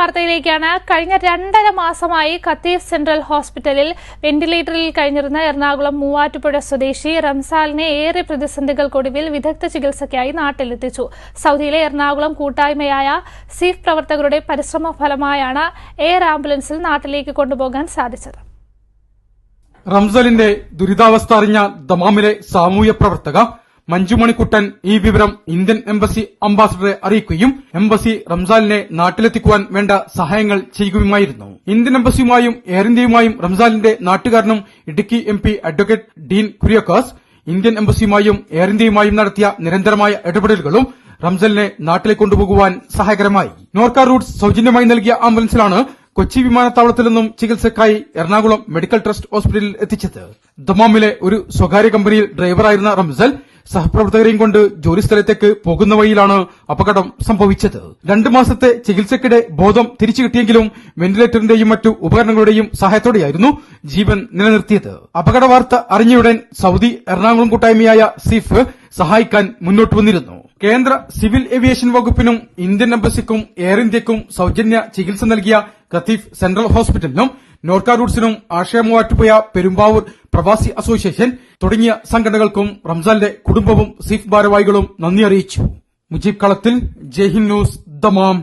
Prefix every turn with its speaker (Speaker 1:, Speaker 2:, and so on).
Speaker 1: വാർത്തയിലേക്കാണ്. കഴിഞ്ഞ 2.5 മാസമായി Qatif central ഹോസ്പിറ്റലിൽ വെന്റിലേറ്ററിൽ കഴിഞ്ഞിരുന്ന എറണാകുളം മൂവാറ്റുപുഴ സ്വദേശി റംസാലിനെ ഏറെ പ്രതിസന്ധികൾക്കൊടുവിൽ വിദഗ്ധ ചികിത്സയ്ക്കായി നാട്ടിലെത്തിച്ചു. സൌദിയിലെ എറണാകുളം കൂട്ടായ്മയായ സീഫ് പ്രവർത്തകരുടെ പരിശ്രമ ഫലമായാണ് എയർ ആംബുലൻസിൽ നാട്ടിലേക്ക് കൊണ്ടുപോകാൻ സാധിച്ചത്.
Speaker 2: റംസാലിന്റെ ദുരിതാവസ്ഥ അറിഞ്ഞ ദമാമിലെ സാമൂഹ്യ പ്രവർത്തക മഞ്ജുമണിക്കുട്ടൻ ഈ വിവരം ഇന്ത്യൻ എംബസി അംബാസഡറെ അറിയിക്കുകയും എംബസി റംസാലിനെ നാട്ടിലെത്തിക്കുവാൻ വേണ്ട സഹായങ്ങൾ ചെയ്യുകയുമായിരുന്നു. ഇന്ത്യൻ എംബസിയുമായും എയർ ഇന്ത്യയുമായും റംസാലിന്റെ നാട്ടുകാരനും Idukki MP advocate Dean Kuriakose Indian എംബസിയുമായും എയർ ഇന്ത്യയുമായും നടത്തിയ നിരന്തരമായ ഇടപെടലുകളും റംസാലിനെ നാട്ടിലേക്ക് കൊണ്ടുപോകുവാൻ സഹായകരമായി. നോർക്ക റൂട്ട്സ് സൌജന്യമായി നൽകിയ ആംബുലൻസിലാണ് കൊച്ചി വിമാനത്താവളത്തിൽ നിന്നും ചികിത്സയ്ക്കായി എറണാകുളം മെഡിക്കൽ ട്രസ്റ്റ് ഹോസ്പിറ്റലിൽ എത്തിച്ചത്. ദമാമിലെ ഒരു സ്വകാര്യ കമ്പനിയിൽ ഡ്രൈവറായിരുന്ന റംസാൽ സഹപ്രവർത്തകരെയും കൊണ്ട് ജോലിസ്ഥലത്തേക്ക് പോകുന്ന വഴിയിലാണ് അപകടം സംഭവിച്ചത്. 2 മാസത്തെ ചികിത്സയ്ക്കിടെ ബോധം തിരിച്ചു കിട്ടിയെങ്കിലും വെന്റിലേറ്ററിന്റെയും മറ്റു ഉപകരണങ്ങളുടെയും സഹായത്തോടെയായിരുന്നു ജീവൻ നിലനിർത്തിയത്. അപകട വാർത്ത അറിഞ്ഞയുടൻ സൌദി എറണാകുളം കൂട്ടായ്മയായ സീഫ് സഹായിക്കാൻ മുന്നോട്ട് വന്നിരുന്നു. കേന്ദ്ര സിവിൽ ഏവിയേഷൻ വകുപ്പിനും ഇന്ത്യൻ എംബസിക്കും എയർ ഇന്ത്യക്കും സൌജന്യ ചികിത്സ നൽകിയ ഖത്തീഫ് സെൻട്രൽ ഹോസ്പിറ്റലിനും നോർക്ക റൂട്ട്സിനും ആശയ മൂവാറ്റുപുഴ പെരുമ്പാവൂർ പ്രവാസി അസോസിയേഷൻ തുടങ്ങിയ സംഘടനകൾക്കും റംസാലിന്റെ കുടുംബവും സീഫ് ഭാരവാഹികളും നന്ദി അറിയിച്ചു. മുജീബ് കളത്തിൽ, ജയ്ഹിന്ദ് ന്യൂസ്, ദമാം.